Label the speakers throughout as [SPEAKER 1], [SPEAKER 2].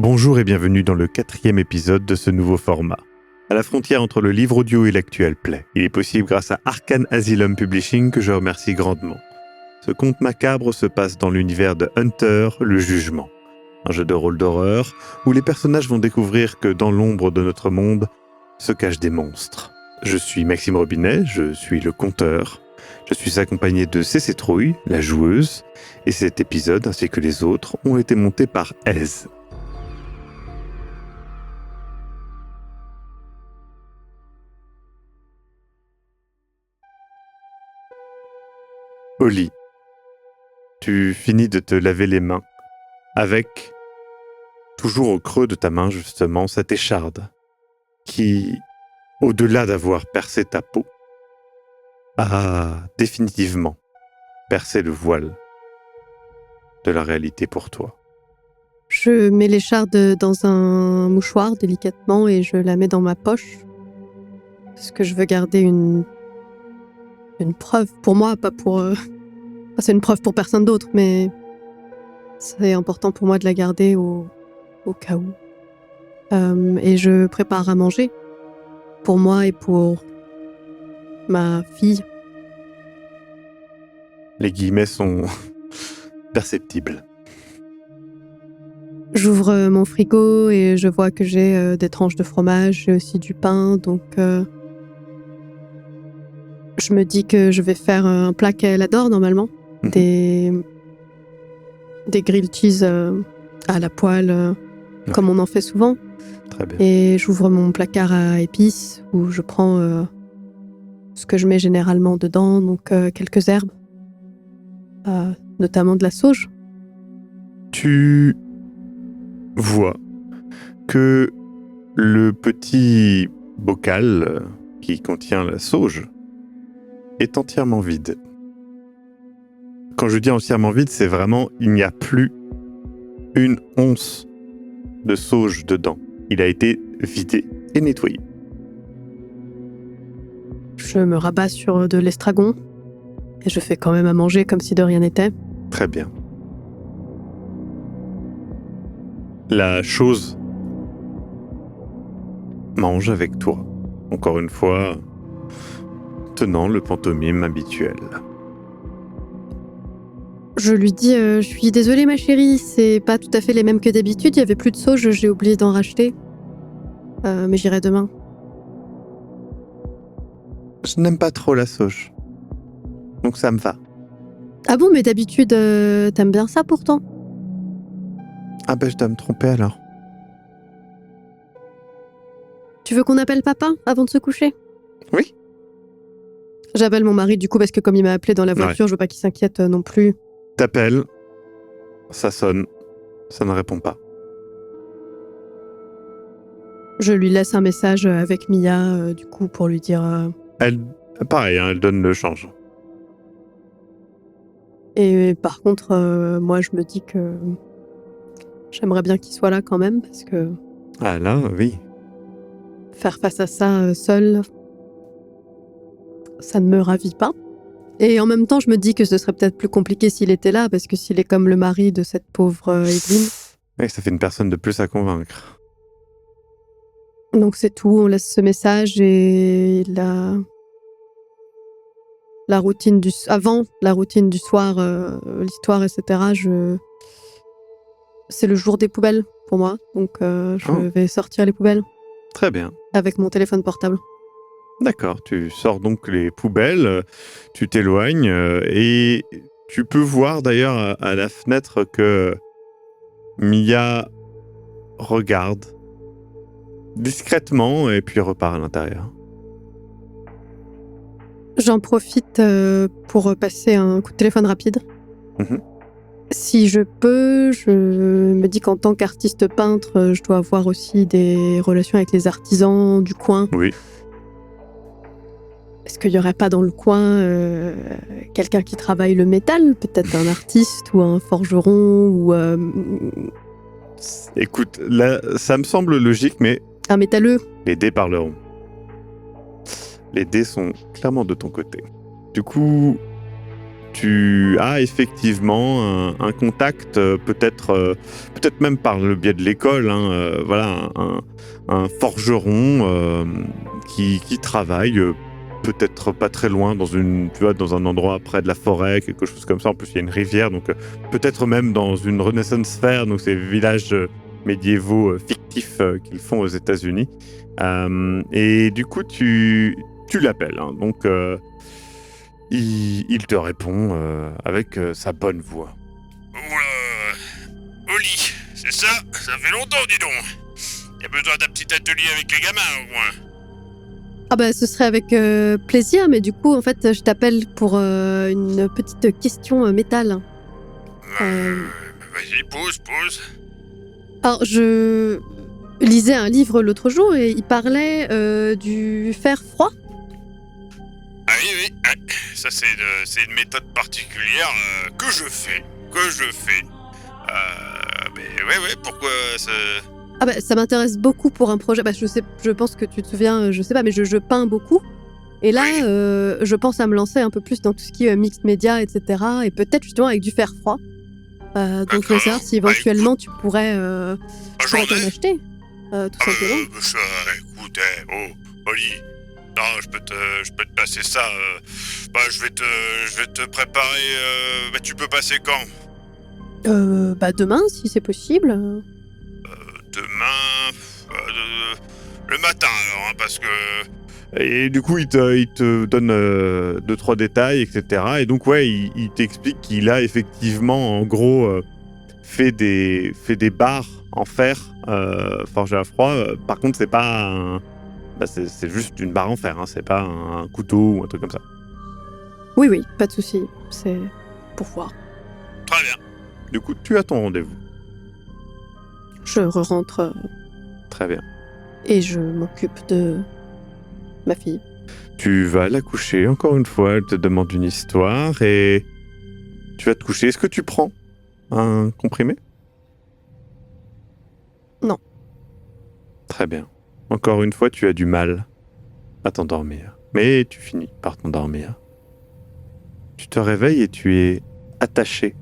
[SPEAKER 1] Bonjour et bienvenue dans le 4e épisode de ce nouveau format. À la frontière entre le livre audio et l'actuel play, il est possible grâce à Arcane Asylum Publishing que je remercie grandement. Ce conte macabre se passe dans l'univers de Hunter, le Jugement. Un jeu de rôle d'horreur où les personnages vont découvrir que dans l'ombre de notre monde se cachent des monstres. Je suis Maxime Robinet, je suis le conteur. Je suis accompagné de CC Trouille, la joueuse, et cet épisode ainsi que les autres ont été montés par Aise. Oli, tu finis de te laver les mains, avec, toujours au creux de ta main justement, cette écharde qui, au-delà d'avoir percé ta peau, a définitivement percé le voile de la réalité pour toi.
[SPEAKER 2] Je mets l'écharde dans un mouchoir délicatement et je la mets dans ma poche. Parce que je veux garder une preuve pour moi, pas pour... c'est une preuve pour personne d'autre, mais c'est important pour moi de la garder au cas où. Et je prépare à manger pour moi et pour ma fille.
[SPEAKER 1] Les guillemets sont perceptibles.
[SPEAKER 2] J'ouvre mon frigo et je vois que j'ai des tranches de fromage, j'ai aussi du pain, donc je me dis que je vais faire un plat qu'elle adore normalement, des grilled cheese à la poêle, comme on en fait souvent.
[SPEAKER 1] Très bien.
[SPEAKER 2] Et j'ouvre mon placard à épices où je prends ce que je mets généralement dedans, donc quelques herbes, notamment de la sauge.
[SPEAKER 1] Tu vois que le petit bocal qui contient la sauge est entièrement vide. Quand je dis entièrement vide, c'est vraiment, il n'y a plus une once de sauge dedans. Il a été vidé et nettoyé.
[SPEAKER 2] Je me rabats sur de l'estragon et je fais quand même à manger comme si de rien n'était.
[SPEAKER 1] Très bien. La chose mange avec toi. Encore une fois, tenant le pantomime habituel.
[SPEAKER 2] Je lui dis, je suis désolée ma chérie, c'est pas tout à fait les mêmes que d'habitude, il y avait plus de sauge, j'ai oublié d'en racheter. Mais j'irai demain.
[SPEAKER 1] Je n'aime pas trop la sauge. Donc ça me va.
[SPEAKER 2] Ah bon, mais d'habitude, t'aimes bien ça pourtant?
[SPEAKER 1] Ah ben je dois me tromper alors.
[SPEAKER 2] Tu veux qu'on appelle papa avant de se coucher?
[SPEAKER 1] Oui.
[SPEAKER 2] J'appelle mon mari du coup parce que comme il m'a appelé dans la voiture, je veux pas qu'il s'inquiète non plus.
[SPEAKER 1] T'appelles, ça sonne, ça ne répond pas.
[SPEAKER 2] Je lui laisse un message avec Mia du coup pour lui dire...
[SPEAKER 1] Elle, pareil, elle donne le change.
[SPEAKER 2] Et par contre, moi je me dis que j'aimerais bien qu'il soit là quand même parce que...
[SPEAKER 1] Ah là, oui.
[SPEAKER 2] Faire face à ça seul, ça ne me ravit pas. Et en même temps, je me dis que ce serait peut-être plus compliqué s'il était là, parce que s'il est comme le mari de cette pauvre Evelyne.
[SPEAKER 1] Oui, ça fait une personne de plus à convaincre.
[SPEAKER 2] Donc c'est tout, on laisse ce message et la routine avant la routine du soir, l'histoire, etc. C'est le jour des poubelles pour moi, donc je vais sortir les poubelles.
[SPEAKER 1] Très bien.
[SPEAKER 2] Avec mon téléphone portable.
[SPEAKER 1] D'accord, tu sors donc les poubelles, tu t'éloignes et tu peux voir d'ailleurs à la fenêtre que Mia regarde discrètement et puis repart à l'intérieur.
[SPEAKER 2] J'en profite pour passer un coup de téléphone rapide. Si je peux, je me dis qu'en tant qu'artiste peintre, je dois avoir aussi des relations avec les artisans du coin.
[SPEAKER 1] Oui.
[SPEAKER 2] Est-ce qu'il n'y aurait pas dans le coin quelqu'un qui travaille le métal? Peut-être un artiste ou un forgeron ou...
[SPEAKER 1] Écoute, là, ça me semble logique, mais...
[SPEAKER 2] Un métalleux?
[SPEAKER 1] Les dés parleront. Les dés sont clairement de ton côté. Du coup, tu as effectivement un contact, peut-être même par le biais de l'école, hein, voilà, un forgeron qui travaille peut-être pas très loin dans dans un endroit près de la forêt, quelque chose comme ça. En plus, il y a une rivière, donc peut-être même dans une Renaissance Fair, donc ces villages médiévaux fictifs qu'ils font aux États-Unis. Et du coup, tu l'appelles, hein, donc il te répond avec sa bonne voix.
[SPEAKER 3] Oula, Oli, c'est ça? Ça fait longtemps, dis donc. Y a besoin d'un petit atelier avec les gamins, au moins.
[SPEAKER 2] Ah bah ce serait avec plaisir, mais du coup en fait je t'appelle pour une petite question métal.
[SPEAKER 3] Vas-y, pose.
[SPEAKER 2] Alors je lisais un livre l'autre jour et il parlait du fer froid.
[SPEAKER 3] Ah oui, ça c'est une méthode particulière que je fais. Mais ouais, pourquoi ça...
[SPEAKER 2] Ah bah ça m'intéresse beaucoup pour un projet. Bah je pense que tu te souviens, je sais pas, mais je peins beaucoup. Et là,
[SPEAKER 3] Oui.
[SPEAKER 2] je pense à me lancer un peu plus dans tout ce qui est mixed media, etc. Et peut-être justement avec du fer froid. Donc je veux savoir si éventuellement tu pourrais t'en acheter, tout simplement.
[SPEAKER 3] Écoute, Oli, non, je peux te passer ça. Je vais te préparer. Mais tu peux passer quand?
[SPEAKER 2] Bah demain, si c'est possible.
[SPEAKER 3] Demain, le matin alors, hein, parce que...
[SPEAKER 1] Et du coup, il te donne 2-3 détails, etc. Et donc, ouais, il t'explique qu'il a effectivement, en gros, fait des barres en fer forgées à froid. Par contre, c'est pas c'est juste une barre en fer, hein, c'est pas un couteau ou un truc comme ça.
[SPEAKER 2] Oui, pas de souci. C'est pour voir.
[SPEAKER 3] Très bien.
[SPEAKER 1] Du coup, tu as ton rendez-vous.
[SPEAKER 2] Je rentre
[SPEAKER 1] Très bien.
[SPEAKER 2] et je m'occupe de ma fille.
[SPEAKER 1] Tu vas la coucher, encore une fois, elle te demande une histoire et tu vas te coucher. Est-ce que tu prends un comprimé?
[SPEAKER 2] Non.
[SPEAKER 1] Très bien. Encore une fois, tu as du mal à t'endormir. Mais tu finis par t'endormir. Tu te réveilles et tu es attaché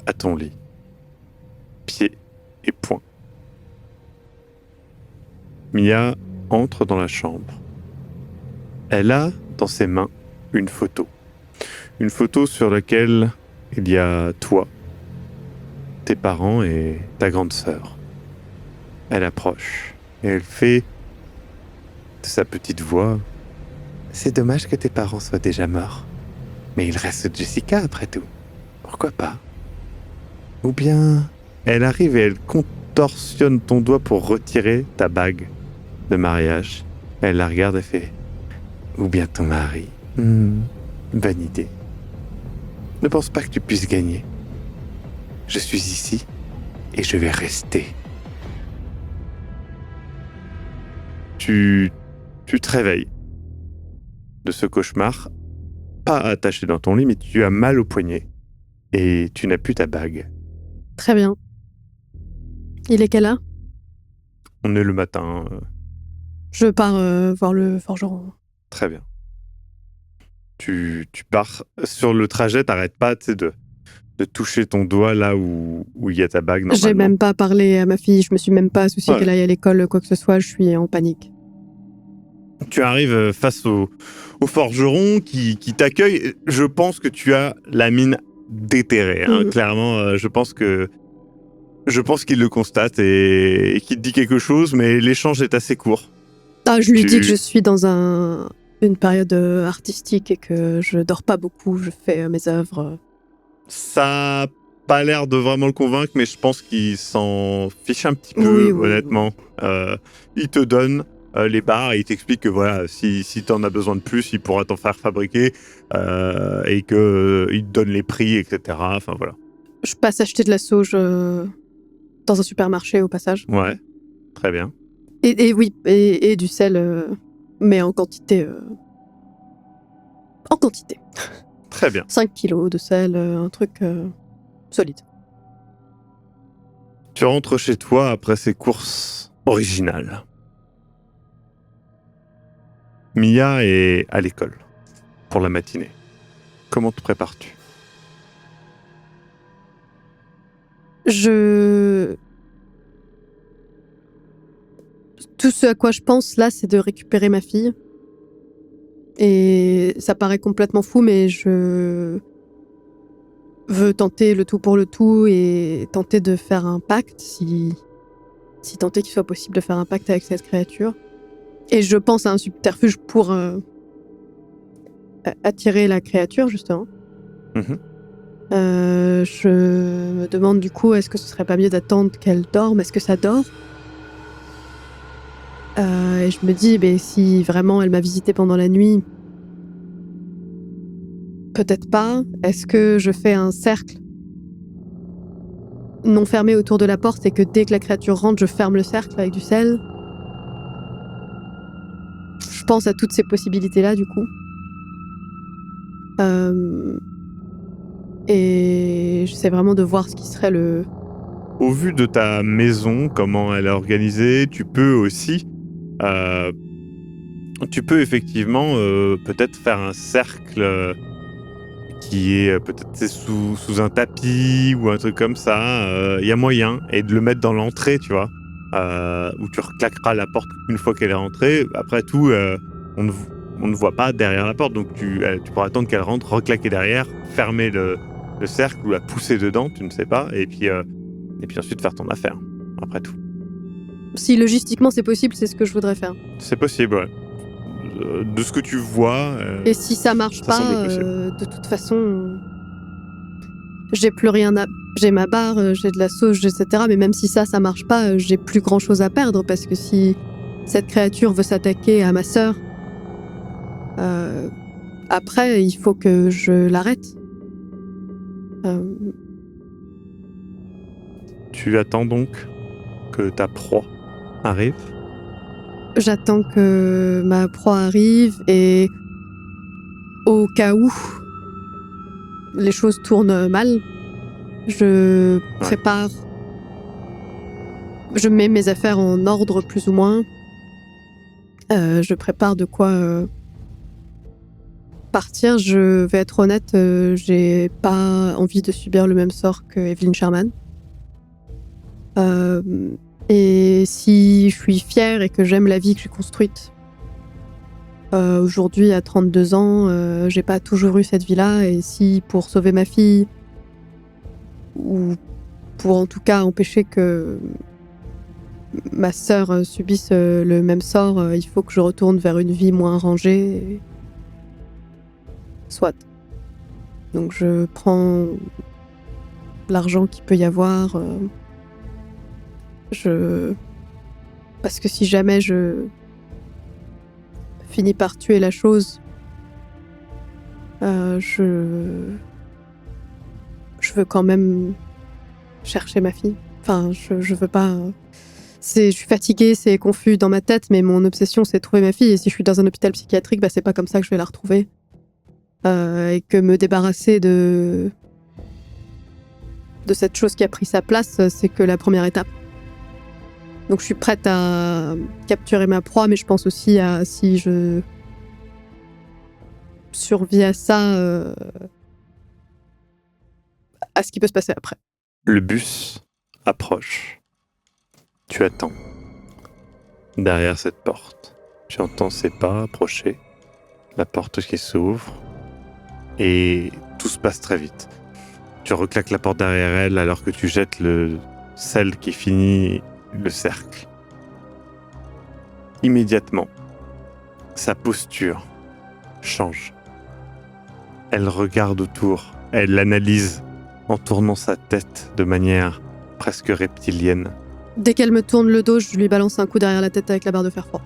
[SPEAKER 1] à ton lit. Pieds et poings. Mia entre dans la chambre. Elle a dans ses mains une photo. Une photo sur laquelle il y a toi, tes parents et ta grande sœur. Elle approche et elle fait de sa petite voix: c'est dommage que tes parents soient déjà morts. Mais il reste Jessica après tout. Pourquoi pas? Ou bien elle arrive et elle contorsionne ton doigt pour retirer ta bague de mariage. Elle la regarde et fait: ou bien ton mari. Bonne idée. Ne pense pas que tu puisses gagner. Je suis ici et je vais rester. Tu te réveilles de ce cauchemar, pas attaché dans ton lit, mais tu as mal au poignet et tu n'as plus ta bague.
[SPEAKER 2] Très bien. Il est quelle heure?
[SPEAKER 1] On est le matin.
[SPEAKER 2] Je pars voir le forgeron.
[SPEAKER 1] Très bien. Tu pars sur le trajet, t'arrêtes pas, tu sais, de toucher ton doigt là où il y a ta bague normalement.
[SPEAKER 2] J'ai même pas parlé à ma fille, je me suis même pas souciée qu'elle aille à l'école, quoi que ce soit, je suis en panique.
[SPEAKER 1] Tu arrives face au forgeron qui t'accueille. Je pense que tu as la mine déterrée. Hein. Clairement, je pense qu'il le constate et qu'il te dit quelque chose, mais l'échange est assez court.
[SPEAKER 2] Ah, je lui dis que je suis dans une période artistique et que je dors pas beaucoup, je fais mes œuvres.
[SPEAKER 1] Ça a pas l'air de vraiment le convaincre, mais je pense qu'il s'en fiche un petit peu, honnêtement. Il te donne les barres et il t'explique que voilà, si t'en as besoin de plus, il pourra t'en faire fabriquer et que il te donne les prix, etc. Enfin voilà.
[SPEAKER 2] Je passe acheter de la sauge dans un supermarché au passage.
[SPEAKER 1] Ouais, très bien.
[SPEAKER 2] Et oui, et du sel, mais en quantité. En quantité.
[SPEAKER 1] Très bien.
[SPEAKER 2] 5 kilos de sel, un truc solide.
[SPEAKER 1] Tu rentres chez toi après ces courses originales. Mia est à l'école pour la matinée. Comment te prépares-tu ?
[SPEAKER 2] Tout ce à quoi je pense là, c'est de récupérer ma fille. Et ça paraît complètement fou, mais je veux tenter le tout pour le tout et tenter de faire un pacte, si tant est qu'il soit possible de faire un pacte avec cette créature. Et je pense à un subterfuge pour attirer la créature, justement.
[SPEAKER 1] Mhm.
[SPEAKER 2] Je me demande du coup, est-ce que ce serait pas mieux d'attendre qu'elle dorme ? Est-ce que ça dort ? Et je me dis, si vraiment elle m'a visité pendant la nuit, peut-être pas. Est-ce que je fais un cercle non fermé autour de la porte et que dès que la créature rentre, je ferme le cercle avec du sel ? Je pense à toutes ces possibilités-là, du coup. Et j'essaie vraiment de voir ce qui serait le...
[SPEAKER 1] Au vu de ta maison, comment elle est organisée, tu peux aussi... tu peux effectivement peut-être faire un cercle qui est peut-être sous un tapis ou un truc comme ça. Il y a moyen. Et de le mettre dans l'entrée, tu vois. Où tu reclaqueras la porte une fois qu'elle est rentrée. Après tout, on ne voit pas derrière la porte. Donc tu pourras attendre qu'elle rentre, reclaquer derrière, fermer le cercle ou la pousser dedans, tu ne sais pas. Et puis ensuite faire ton affaire, après tout.
[SPEAKER 2] Si logistiquement c'est possible, c'est ce que je voudrais faire.
[SPEAKER 1] C'est possible, ouais. De ce que tu vois...
[SPEAKER 2] Et si ça marche
[SPEAKER 1] ça
[SPEAKER 2] pas,
[SPEAKER 1] semble possible.
[SPEAKER 2] de toute façon, j'ai plus rien à... J'ai ma barre, j'ai de la sauge, etc. Mais même si ça marche pas, j'ai plus grand chose à perdre, parce que si cette créature veut s'attaquer à ma sœur, après, il faut que je l'arrête.
[SPEAKER 1] Tu attends donc que ta proie arrive ?
[SPEAKER 2] J'attends que ma proie arrive et au cas où les choses tournent mal, je prépare, je mets mes affaires en ordre plus ou moins, je prépare de quoi partir. Je vais être honnête, j'ai pas envie de subir le même sort que Evelyn Sherman. Et si je suis fière et que j'aime la vie que j'ai construite, aujourd'hui à 32 ans, j'ai pas toujours eu cette vie-là, et si pour sauver ma fille, ou pour en tout cas empêcher que ma sœur subisse le même sort, il faut que je retourne vers une vie moins rangée, soit. Donc je prends l'argent qu'il peut y avoir, parce que si jamais je finis par tuer la chose, je veux quand même chercher ma fille. Enfin, je veux pas... je suis fatiguée, c'est confus dans ma tête, mais mon obsession, c'est de trouver ma fille. Et si je suis dans un hôpital psychiatrique, c'est pas comme ça que je vais la retrouver. Et que me débarrasser de cette chose qui a pris sa place, c'est que la première étape. Donc je suis prête à capturer ma proie, mais je pense aussi à, si je survis à ça, à ce qui peut se passer après.
[SPEAKER 1] Le bus approche. Tu attends. Derrière cette porte, tu entends ses pas approcher, la porte qui s'ouvre, et tout se passe très vite. Tu reclaques la porte derrière elle alors que tu jettes le sel qui finit le cercle. Immédiatement, sa posture change. Elle regarde autour, elle l'analyse en tournant sa tête de manière presque reptilienne.
[SPEAKER 2] Dès qu'elle me tourne le dos, je lui balance un coup derrière la tête avec la barre de fer fort.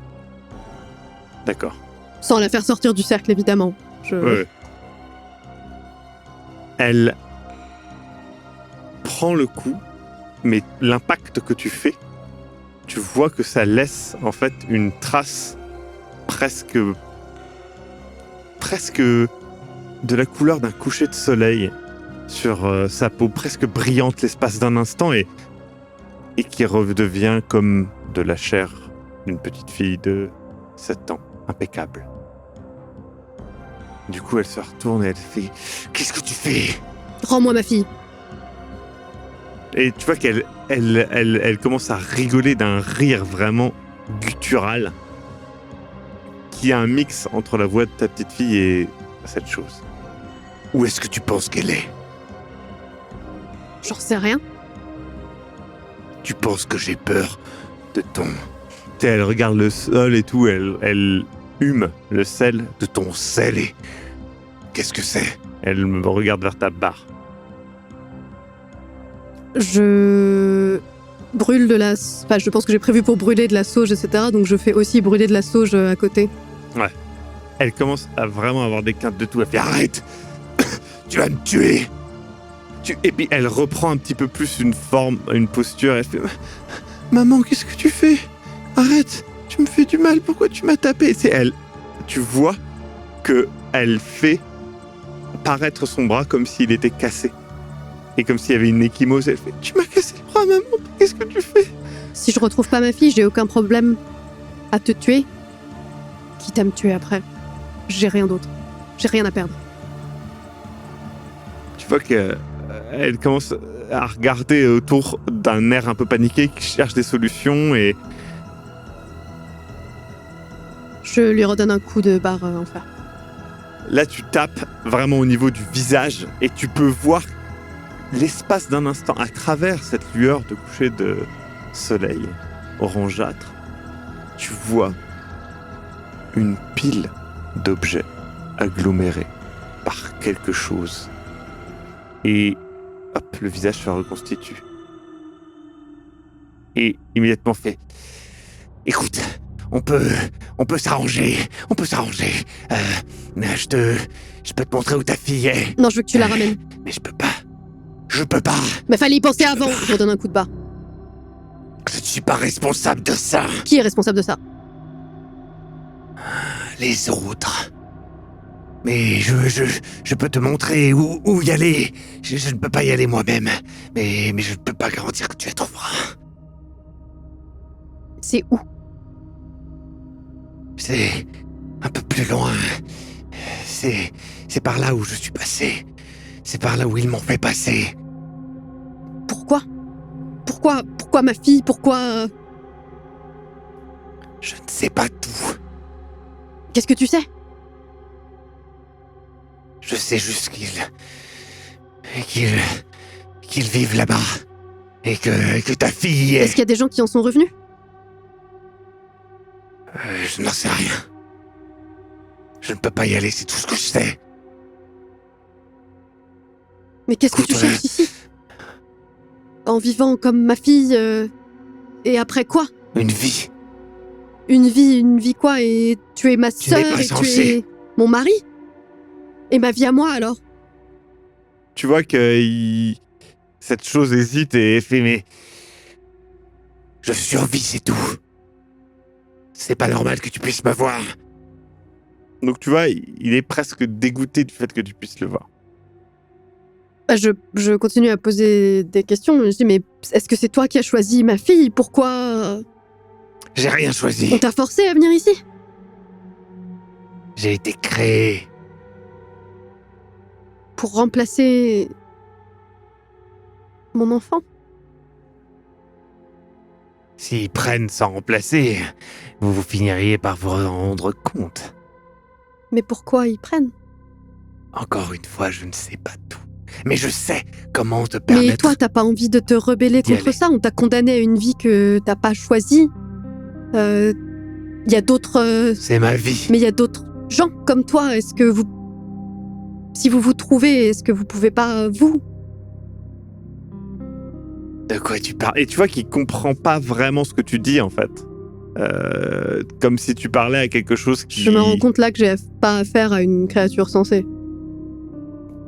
[SPEAKER 1] D'accord.
[SPEAKER 2] Sans la faire sortir du cercle, évidemment.
[SPEAKER 1] Ouais. Elle prend le coup, mais l'impact que tu fais, tu vois que ça laisse en fait une trace presque de la couleur d'un coucher de soleil sur sa peau, presque brillante l'espace d'un instant, et qui redevient comme de la chair d'une petite fille de 7 ans, impeccable. Du coup, elle se retourne et elle fait « Qu'est-ce que tu fais ?»
[SPEAKER 2] Rends-moi ma fille.
[SPEAKER 1] Et tu vois qu'elle elle commence à rigoler d'un rire vraiment guttural qui a un mix entre la voix de ta petite fille et cette chose. Où est-ce que tu penses qu'elle est ?
[SPEAKER 2] J'en sais rien.
[SPEAKER 1] Tu penses que j'ai peur de ton... Tu sais, elle regarde le sol et tout, elle hume le sel de ton sel et... Qu'est-ce que c'est ? Elle me regarde vers ta barre.
[SPEAKER 2] Je brûle de la... Enfin, je pense que j'ai prévu pour brûler de la sauge, etc. Donc je fais aussi brûler de la sauge à côté.
[SPEAKER 1] Ouais. Elle commence à vraiment avoir des quintes de tout. Elle fait « Arrête ! Tu vas me tuer !» Et puis elle reprend un petit peu plus une forme, une posture. Elle fait « Maman, qu'est-ce que tu fais ? Arrête ! Tu me fais du mal, pourquoi tu m'as tapé ?» C'est elle. Tu vois qu'elle fait paraître son bras comme s'il était cassé. Et comme s'il y avait une ecchymose. Elle fait « Tu m'as cassé le bras, maman, qu'est-ce que tu fais ?»
[SPEAKER 2] Si je retrouve pas ma fille, j'ai aucun problème à te tuer. Quitte à me tuer après. J'ai rien d'autre. J'ai rien à perdre.
[SPEAKER 1] Tu vois qu'elle commence à regarder autour d'un air un peu paniqué qui cherche des solutions et...
[SPEAKER 2] Je lui redonne un coup de barre en fer.
[SPEAKER 1] Là, tu tapes vraiment au niveau du visage et tu peux voir l'espace d'un instant à travers cette lueur de coucher de soleil orangeâtre. Tu vois une pile d'objets agglomérés par quelque chose. Et hop, le visage se reconstitue. Et immédiatement fait « Écoute, on peut s'arranger, je peux te montrer où ta fille est.
[SPEAKER 2] Non, je veux que tu la ramènes.
[SPEAKER 1] Mais je peux pas.
[SPEAKER 2] Mais fallait y penser avant. Je redonne un coup de barre.
[SPEAKER 1] Je ne suis pas responsable de ça.
[SPEAKER 2] Qui est responsable de ça ?
[SPEAKER 1] Les autres. Mais je peux te montrer où y aller. Je ne peux pas y aller moi-même. Mais je ne peux pas garantir que tu la trouveras.
[SPEAKER 2] C'est où ?
[SPEAKER 1] C'est un peu plus loin. C'est par là où je suis passé. C'est par là où ils m'ont fait passer.
[SPEAKER 2] Pourquoi ? Pourquoi ma fille ? Pourquoi...
[SPEAKER 1] Je ne sais pas tout.
[SPEAKER 2] Qu'est-ce que tu sais ?
[SPEAKER 1] Je sais juste qu'ils vivent là-bas. Et que ta fille est...
[SPEAKER 2] Est-ce qu'il y a des gens qui en sont revenus ?
[SPEAKER 1] Je n'en sais rien. Je ne peux pas y aller, c'est tout ce que je sais.
[SPEAKER 2] Mais qu'est-ce que tu cherches ici ? En vivant comme ma fille, et après quoi ?
[SPEAKER 1] Une vie.
[SPEAKER 2] Une vie quoi ? Et tu es ma
[SPEAKER 1] Tu n'es
[SPEAKER 2] sœur
[SPEAKER 1] pas
[SPEAKER 2] et tu
[SPEAKER 1] censé.
[SPEAKER 2] es mon mari ? Et ma vie à moi alors ?
[SPEAKER 1] Tu vois que cette chose hésite et fait mais... Je survis, c'est tout. C'est pas normal que tu puisses me voir. Donc tu vois, il est presque dégoûté du fait que tu puisses le voir.
[SPEAKER 2] Je continue à poser des questions. Je dis, mais est-ce que c'est toi qui as choisi ma fille ? Pourquoi ?
[SPEAKER 1] J'ai rien choisi.
[SPEAKER 2] On t'a forcé à venir ici ?
[SPEAKER 1] J'ai été créé.
[SPEAKER 2] Pour remplacer... mon enfant ?
[SPEAKER 1] S'ils prennent sans remplacer, vous finiriez par vous rendre compte.
[SPEAKER 2] Mais pourquoi ils prennent ?
[SPEAKER 1] Encore une fois, je ne sais pas tout. Mais je sais comment te permettre...
[SPEAKER 2] Mais toi, t'as pas envie de te rebeller
[SPEAKER 1] d'y
[SPEAKER 2] contre
[SPEAKER 1] aller.
[SPEAKER 2] ça ? On t'a condamné à une vie que t'as pas choisie. Il y a d'autres...
[SPEAKER 1] C'est ma vie.
[SPEAKER 2] Mais il y a d'autres gens comme toi. Est-ce que vous... Si vous vous trouvez, est-ce que vous pouvez pas, vous ?
[SPEAKER 1] De quoi tu parles ? Et tu vois qu'il comprend pas vraiment ce que tu dis, en fait. Comme si tu parlais à quelque chose qui...
[SPEAKER 2] Je me rends compte là que j'ai pas affaire à une créature sensée.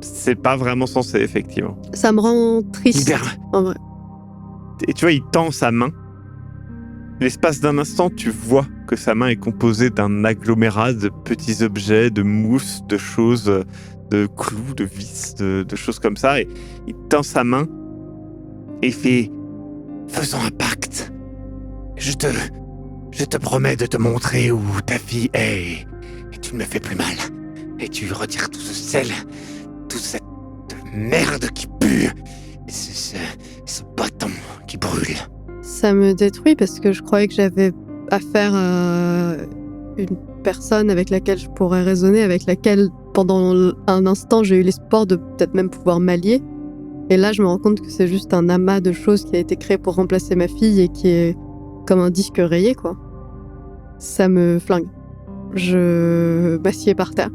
[SPEAKER 1] C'est pas vraiment censé, effectivement.
[SPEAKER 2] Ça me rend triste,
[SPEAKER 1] Libère.
[SPEAKER 2] en vrai.
[SPEAKER 1] Et tu vois, il tend sa main. L'espace d'un instant, tu vois que sa main est composée d'un agglomérat de petits objets, de mousse, de choses, de clous, de vis, de choses comme ça. Et il tend sa main et il fait « Faisons un pacte. Je te promets de te montrer où ta fille est et tu ne me fais plus mal.
[SPEAKER 4] et tu retires tout ce sel, toute cette merde qui pue, et ce bâton qui brûle.
[SPEAKER 2] Ça me détruit parce que je croyais que j'avais affaire à une personne avec laquelle je pourrais raisonner, avec laquelle pendant un instant j'ai eu l'espoir de peut-être même pouvoir m'allier. Et là je me rends compte que c'est juste un amas de choses qui a été créé pour remplacer ma fille et qui est comme un disque rayé, quoi. Ça me flingue. Je m'assieds par terre.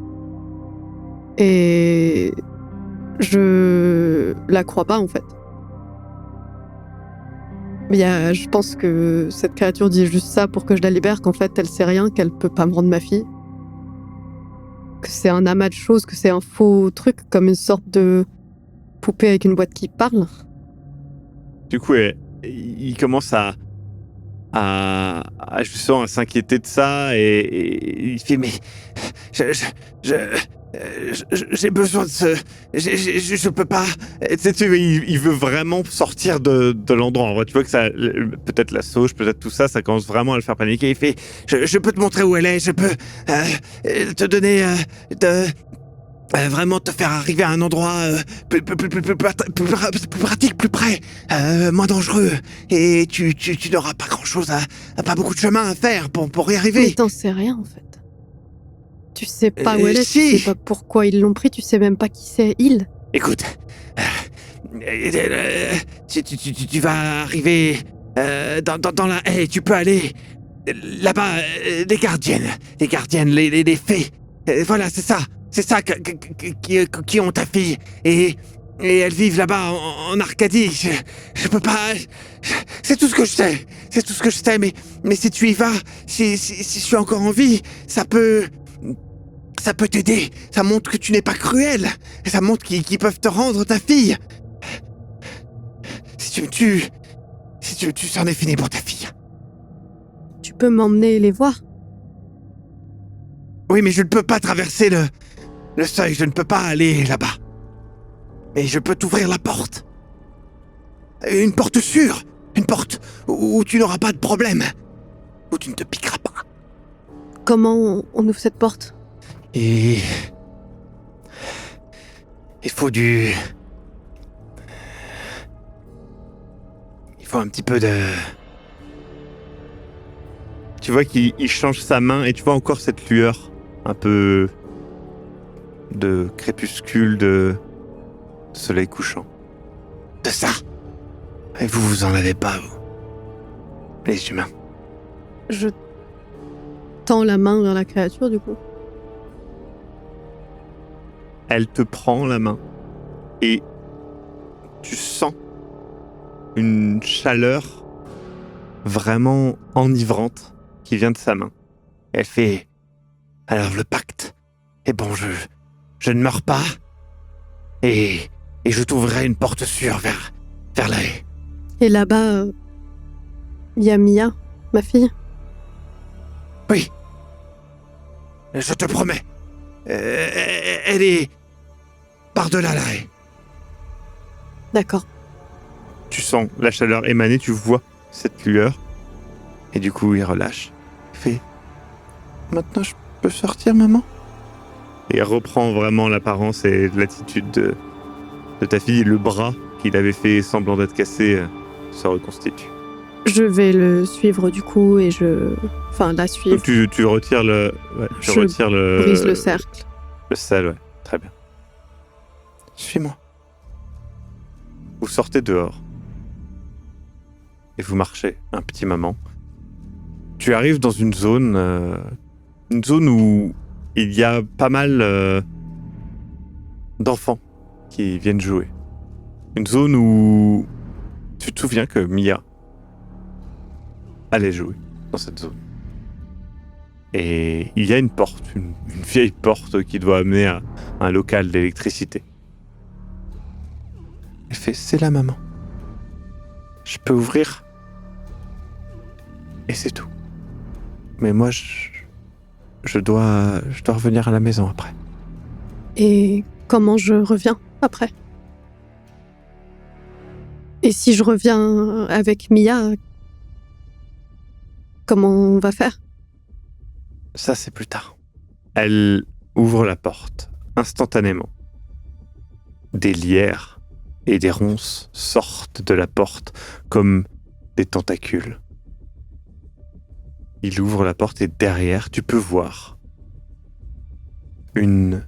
[SPEAKER 2] Et je la crois pas en fait. Je pense que cette créature dit juste ça pour que je la libère, qu'en fait elle sait rien, qu'elle peut pas me rendre ma fille. Que c'est un amas de choses, que c'est un faux truc, comme une sorte de poupée avec une boîte qui parle.
[SPEAKER 1] Du coup, il commence à justement à s'inquiéter de ça et il fait mais j'ai besoin de ce je peux pas, tu sais, il veut vraiment sortir de l'endroit. En vrai, tu vois que ça, peut-être la sauge, peut-être tout ça commence vraiment à le faire paniquer. Il fait je peux te montrer où elle est, je peux te donner vraiment te faire arriver à un endroit plus pratique, plus près, moins dangereux, et tu n'auras pas grand-chose pas beaucoup de chemin à faire pour y arriver.
[SPEAKER 2] Mais t'en sais rien en fait. Tu sais pas où elle est,
[SPEAKER 1] si.
[SPEAKER 2] Tu sais pas pourquoi ils l'ont pris, tu sais même pas qui c'est, il.
[SPEAKER 4] Écoute, tu vas arriver dans la haie, tu peux aller là-bas, les gardiennes, les fées, voilà, c'est ça qui ont ta fille, et elles vivent là-bas en Arcadie. Je peux pas, c'est tout ce que je sais, mais si tu y vas, si je suis encore en vie, ça peut t'aider. Ça montre que tu n'es pas cruel. Ça montre qu'ils peuvent te rendre ta fille. Si tu me tues, c'en est fini pour ta fille.
[SPEAKER 2] Tu peux m'emmener les voir.
[SPEAKER 4] Oui, mais je ne peux pas traverser le seuil. Je ne peux pas aller là-bas. Mais je peux t'ouvrir la porte. Une porte sûre. Une porte où tu n'auras pas de problème. Où tu ne te piqueras pas.
[SPEAKER 2] Comment on ouvre cette porte ?
[SPEAKER 4] Et il faut un petit peu de...
[SPEAKER 1] Tu vois qu'il change sa main et tu vois encore cette lueur un peu de crépuscule, de soleil couchant.
[SPEAKER 4] De ça. Et vous en avez pas, vous, les humains.
[SPEAKER 2] Je tends la main vers la créature, du coup.
[SPEAKER 1] Elle te prend la main et tu sens une chaleur vraiment enivrante qui vient de sa main.
[SPEAKER 4] Elle fait... Alors le pacte est bon, je ne meurs pas et je t'ouvrirai une porte sûre vers la haie.
[SPEAKER 2] Et là-bas, il y a Mia, ma fille.
[SPEAKER 4] Oui. Je te promets. Elle est par-delà la haie.
[SPEAKER 2] D'accord.
[SPEAKER 1] Tu sens la chaleur émaner, tu vois cette lueur et du coup il relâche. Il fait maintenant je peux sortir, maman? Et il reprend vraiment l'apparence et l'attitude de ta fille. Le bras qu'il avait fait semblant d'être cassé se reconstitue.
[SPEAKER 2] Je vais le suivre du coup et la suivre.
[SPEAKER 1] Donc tu retires le... Ouais,
[SPEAKER 2] brise le cercle.
[SPEAKER 1] Le sel, ouais. Très bien. Suis-moi. Vous sortez dehors. Et vous marchez un petit moment. Tu arrives dans une zone où il y a pas mal d'enfants qui viennent jouer. Une zone où tu te souviens que Mia allait jouer dans cette zone. Et il y a une porte, une vieille porte qui doit amener à un local d'électricité. Elle fait, c'est là, maman. Je peux ouvrir. Et c'est tout. Mais moi, je dois revenir à la maison après.
[SPEAKER 2] Et comment je reviens après ? Et si je reviens avec Mia, comment on va faire ?
[SPEAKER 1] Ça, c'est plus tard. Elle ouvre la porte, instantanément. Des lierres et des ronces sortent de la porte comme des tentacules. Il ouvre la porte et derrière, tu peux voir une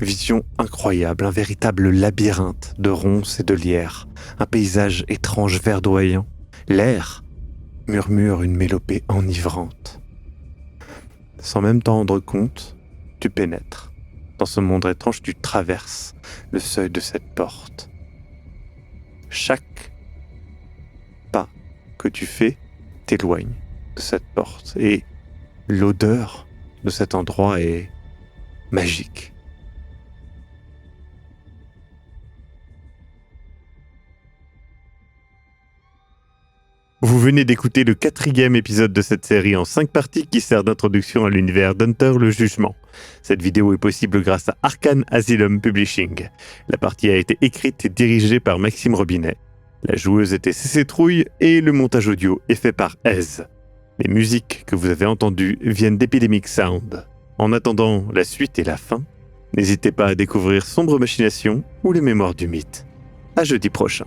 [SPEAKER 1] vision incroyable, un véritable labyrinthe de ronces et de lierres, un paysage étrange verdoyant. L'air murmure une mélopée enivrante. Sans même t'en rendre compte, tu pénètres. Dans ce monde étrange, tu traverses le seuil de cette porte. Chaque pas que tu fais t'éloigne de cette porte et l'odeur de cet endroit est magique. Vous venez d'écouter le 4e épisode de cette série en 5 parties qui sert d'introduction à l'univers d'Hunter le Jugement. Cette vidéo est possible grâce à Arcane Asylum Publishing. La partie a été écrite et dirigée par Maxime Robinet. La joueuse était CC Trouille et le montage audio est fait par Ez. Les musiques que vous avez entendues viennent d'Epidemic Sound. En attendant la suite et la fin, n'hésitez pas à découvrir Sombre Machination ou les Mémoires du Mythe. À jeudi prochain.